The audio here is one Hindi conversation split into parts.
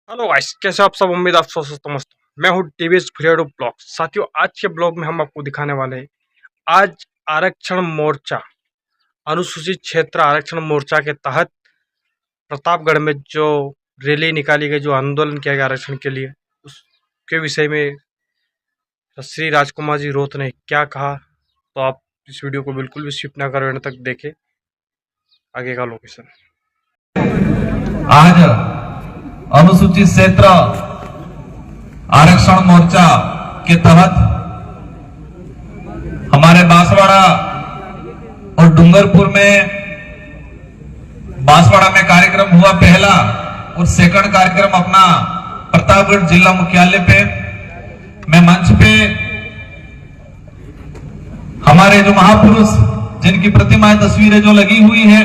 हेलो गाइस, कैसे आप सब। उम्मीद आप सब स्वस्थ मस्त हो। मैं हूं टीवीएस फ्रीडो ब्लॉग। साथियों, आज के ब्लॉग में हम आपको दिखाने वाले हैं आज आरक्षण मोर्चा, अनुसूचित क्षेत्र आरक्षण मोर्चा के तहत प्रतापगढ़ में जो रैली निकाली गई, जो आंदोलन किया गया आरक्षण के लिए, उसके विषय में श्री राजकुमार जी रोत ने क्या कहा। तो आप इस वीडियो को बिल्कुल भी स्किप ना करें, अंत तक देखें। आगे का लोकेशन। आज अनुसूचित क्षेत्र आरक्षण मोर्चा के तहत हमारे बांसवाड़ा और डूंगरपुर में बांसवाड़ा में कार्यक्रम हुआ पहला, और सेकंड कार्यक्रम अपना प्रतापगढ़ जिला मुख्यालय पे मैं मंच पे हमारे जो महापुरुष जिनकी प्रतिमाएं तस्वीरें जो लगी हुई है,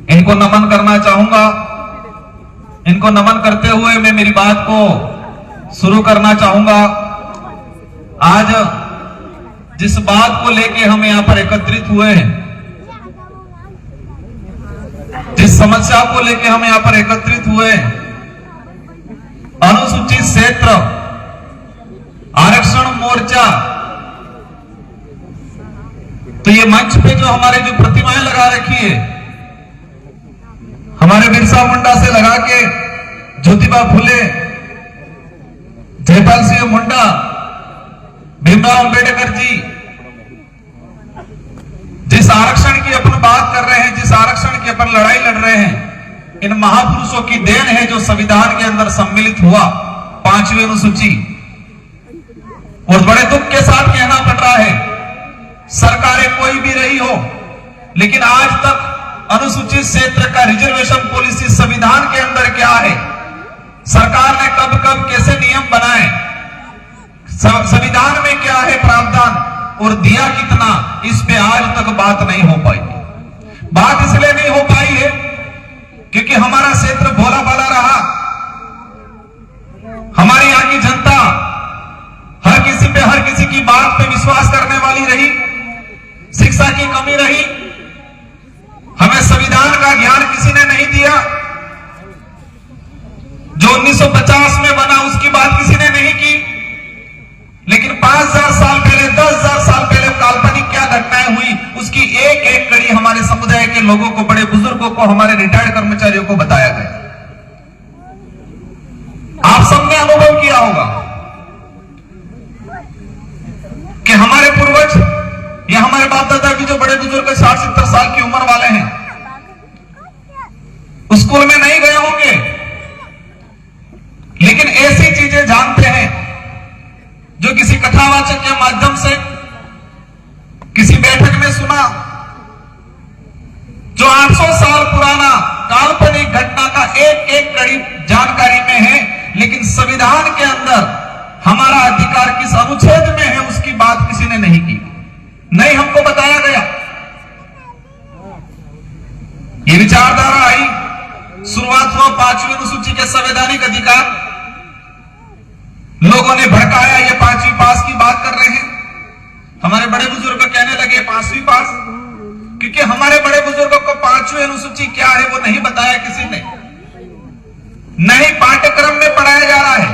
इनको नमन करना चाहूंगा। इनको नमन करते हुए मैं मेरी बात को शुरू करना चाहूंगा। आज जिस बात को लेके हम यहां पर एकत्रित हुए हैं, जिस समस्या को लेके हम यहां पर एकत्रित हुए हैं, अनुसूचित क्षेत्र आरक्षण मोर्चा, तो ये मंच पे जो हमारे जो प्रतिमाएं लगा रखी है, हमारे बिरसा मुंडा से लगा के ज्योतिबा फुले, जयपाल सिंह मुंडा, भीमराव अंबेडकर जी, जिस आरक्षण की अपन बात कर रहे हैं, जिस आरक्षण की अपन लड़ाई लड़ रहे हैं, इन महापुरुषों की देन है जो संविधान के अंदर सम्मिलित हुआ 5वीं अनुसूची। और बड़े दुख के साथ कहना पड़ रहा है, सरकारें कोई भी रही हो, लेकिन आज तक अनुसूचित क्षेत्र का रिजर्वेशन पॉलिसी संविधान के अंदर क्या है, सरकार ने कब कब कैसे नियम बनाए, संविधान में क्या है प्रावधान और दिया कितना, इस पे आज तक बात नहीं हो पाई। बात इसलिए नहीं हो पाई है क्योंकि हमारा क्षेत्र भोला भाला रहा, हमारी यहाँ की जनता हर किसी की बात पे विश्वास करने वाली रही, शिक्षा की कमी रही, हमें संविधान का ज्ञान किसी ने नहीं दिया। जो 1950 में बना उसकी बात किसी ने नहीं की, लेकिन 5000 साल पहले, 10,000 साल पहले काल्पनिक क्या घटनाएं हुई, उसकी एक एक कड़ी हमारे समुदाय के लोगों को, बड़े बुजुर्गों को, हमारे रिटायर्ड कर्मचारियों को बताया गया। आप सबने अनुभव किया होगा कि हमारे पूर्वज या हमारे बाप दादा की जो बड़े बुजुर्ग 60-70 साल की उम्र वाले हैं, स्कूल में नहीं गए होंगे, लेकिन ऐसी चीजें जानते हैं जो किसी कथावाचक के माध्यम से, किसी बैठक में सुना, जो 800 साल पुराना काल्पनिक घटना का एक एक कड़ी जानकारी में है, लेकिन संविधान के अंदर हमारा अधिकार किस अनुच्छेद में है उसकी बात किसी ने नहीं की, नहीं हमको बताया गया। ये विचारधारा आई, शुरुआत हुआ 5वीं अनुसूची के संवैधानिक अधिकार, लोगों ने भड़काया, ये 5वीं पास की बात कर रहे हैं। हमारे बड़े बुजुर्ग कहने लगे 5वीं पास, क्योंकि हमारे बड़े बुजुर्गों को 5वीं अनुसूची क्या है वो नहीं बताया किसी ने, नहीं पाठ्यक्रम में पढ़ाया जा रहा है।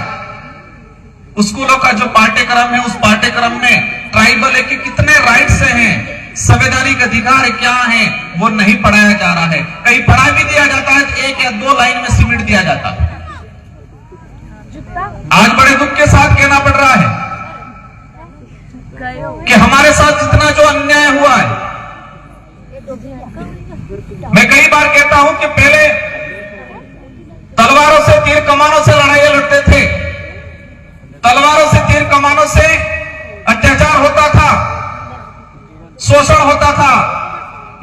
स्कूलों का जो पाठ्यक्रम है, उस पाठ्यक्रम में ट्राइबल के कितने राइट्स हैं, संवैधानिक अधिकार क्या हैं, वो नहीं पढ़ाया जा रहा है। कहीं पढ़ा भी दिया जाता है तो 1 या 2 लाइन में सिमट दिया जाता है। आज बड़े दुख के साथ कहना पड़ रहा है कि हमारे साथ जितना जो अन्याय हुआ है, मैं कई बार कहता हूं कि पहले तलवारों से, तीर कमानों से लड़ाइयां लड़ते थे, तलवारों से, तीर कमानों से अत्याचार होता था, शोषण होता था,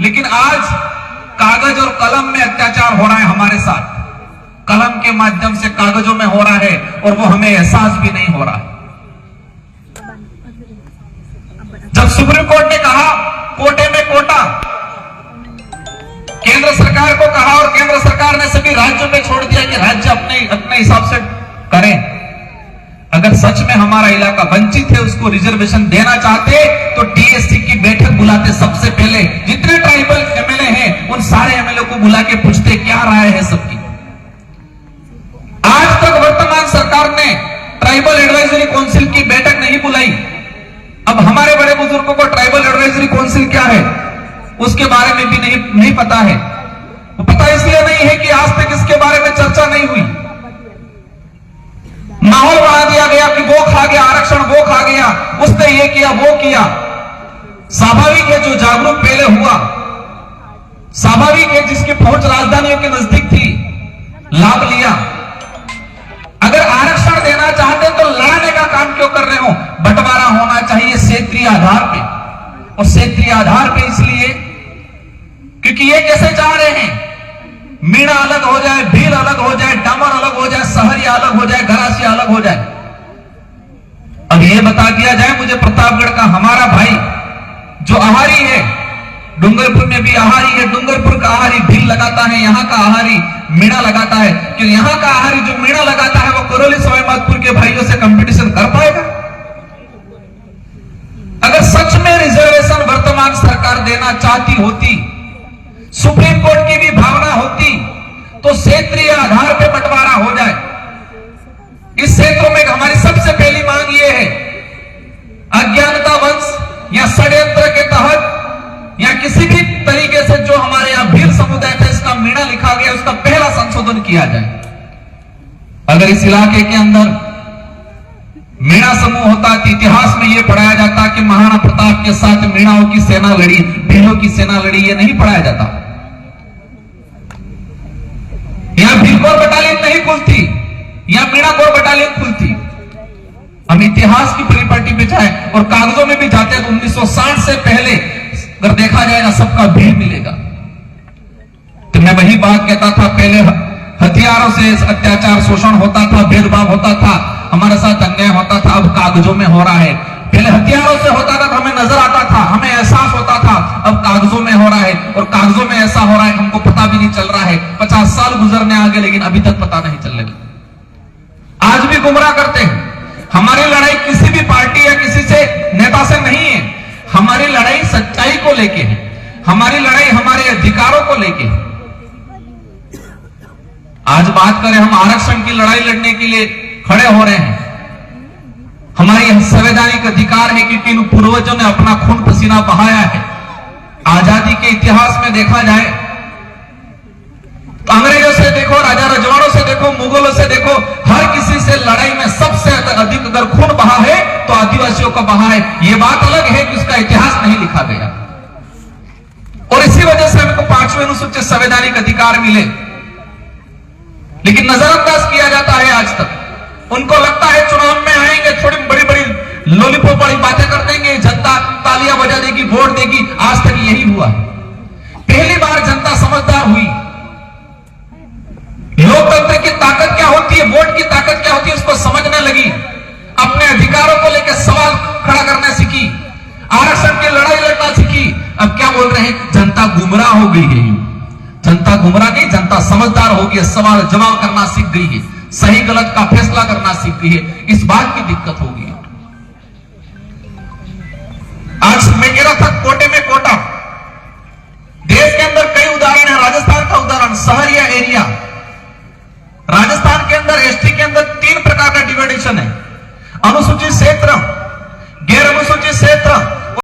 लेकिन आज कागज और कलम में अत्याचार हो रहा है हमारे साथ, कलम के माध्यम से कागजों में हो रहा है, और वो हमें एहसास भी नहीं हो रहा। जब सुप्रीम कोर्ट ने कहा कोटे में कोटा, केंद्र सरकार को कहा, और केंद्र सरकार ने सभी राज्यों पे छोड़ दिया कि राज्य अपने हिसाब से करें। अगर सच में हमारा इलाका वंचित है, उसको रिजर्वेशन देना चाहते तो टीएससी की बैठक बुलाते, सबसे पहले जितने ट्राइबल एमएलए हैं उन सारे एमएलए को बुला के पूछते क्या राय है सबकी। सरकार ने ट्राइबल एडवाइजरी काउंसिल की बैठक नहीं बुलाई। अब हमारे बड़े बुजुर्गों को ट्राइबल एडवाइजरी काउंसिल क्या है उसके बारे में भी नहीं पता है। वो पता इसलिए नहीं है कि आज तक इसके बारे में चर्चा नहीं हुई। माहौल बना दिया गया कि वो खा गया आरक्षण, वो खा गया, उसने ये किया वो किया। स्वाभाविक है जो जागरूक पहले हुआ, स्वाभाविक है जिसकी पहुंच राजधानियों के नजदीक थी, लाभ लिया। अगर आरक्षण देना चाहते तो लड़ने का काम क्यों कर रहे हो? बंटवारा होना चाहिए क्षेत्रीय आधार पे, और क्षेत्रीय आधार पे इसलिए क्योंकि ये कैसे चाह रहे हैं मीणा अलग हो जाए, भील अलग हो जाए, डामर अलग हो जाए, सहरिया अलग हो जाए, गरासिया अलग हो जाए। अब ये बता दिया जाए मुझे प्रतापगढ़ का हमारा भाई जो आहारी है, डूंगरपुर में भी आहारी है, डूंगरपुर का आहारी भील लगाता है, यहां का आहारी मीणा लगाता है। क्यों यहां का आहारी जो मीणा लगाता है वो करौली सवाईमाधोपुर के भाइयों से कंपटीशन कर पाएगा? अगर सच में रिजर्वेशन वर्तमान सरकार देना चाहती होती, सुप्रीम कोर्ट की भी भावना होती, तो क्षेत्रीय आधार पर बंटवारा हो जाए। इस क्षेत्रों में हमारी सबसे पहली मांग यह है, अज्ञानता वंश या षड्यंत्र के तहत या किसी भी तरीके से जो हमारे यहां भील समुदाय था इसका मीणा लिखा गया, उसका पहला संशोधन किया जाए। अगर इस इलाके के अंदर मीणा समूह होता तो इतिहास में यह पढ़ाया जाता कि महाराणा प्रताप के साथ मीणाओं की सेना लड़ी, भीलों की सेना लड़ी, यह नहीं पढ़ाया जाता। यहां भील कोर बटालियन नहीं खुलती, यहां मीणा कोर बटालियन खुलती। हम इतिहास की परिपाटी पे जाए और कागजों में भी जाते हैं तो 1960 से पहले अगर देखा जाए ना सबका भीड़ मिलेगा। तो मैं वही बात कहता था, पहले हथियारों से अत्याचार शोषण होता था, भेदभाव होता था, हमारे साथ अन्याय होता था, अब कागजों में हो रहा है। पहले हथियारों से होता था तो हमें नजर आता था, हमें एहसास होता था, अब कागजों में हो रहा है। और कागजों में ऐसा हो रहा है हमको पता भी नहीं चल रहा है। 50 साल गुजरने आगे लेकिन अभी तक पता नहीं चल रहा। आज भी गुमराह करते हैं। हमारी लड़ाई किसी भी पार्टी या किसी से नेता से नहीं है, हमारी लड़ाई सच्चाई को लेके है, हमारी लड़ाई हमारे अधिकारों को लेके है। आज बात करें हम आरक्षण की लड़ाई लड़ने के लिए खड़े हो रहे हैं। हमारी संवैधानिक अधिकार है क्योंकि इन पूर्वजों ने अपना खून पसीना बहाया है। आजादी के इतिहास में देखा जाए तो अंग्रेजों से देखो, राजा रजवाड़ों से देखो, मुगलों से देखो, हर किसी से लड़ाई में सबसे अधिक अगर खून बहा है तो आदिवासियों का बहा है। यह बात अलग है कि उसका इतिहास नहीं लिखा गया और इसी वजह से हमको 5वें अनुसूचित संवैधानिक अधिकार मिले, लेकिन नजरअंदाज किया जाता है आज तक। उनको लगता है चुनाव में आएंगे, थोड़ी बड़ी बड़ी लॉलीपॉप वाली बातें कर देंगे, जनता तालियां बजा देगी, वोट देगी। आज तक यही हुआ। पहली बार जनता समझदार हुई। लोकतंत्र की ताकत क्या होती है, वोट की ताकत क्या होती है, उसको समझने लगी। अपने अधिकारों को लेकर सवाल खड़ा करना सीखी, आरक्षण की लड़ाई लड़ना सीखी। अब क्या बोल रहे हैं, जनता गुमराह हो गई है। जनता गुमराह नहीं, जनता समझदार हो गई है, सवाल जवाब करना सीख गई है, सही गलत का फैसला करना सीख गई है। इस बात की दिक्कत होगी। आज मैं कह रहा था कोटे में कोटा,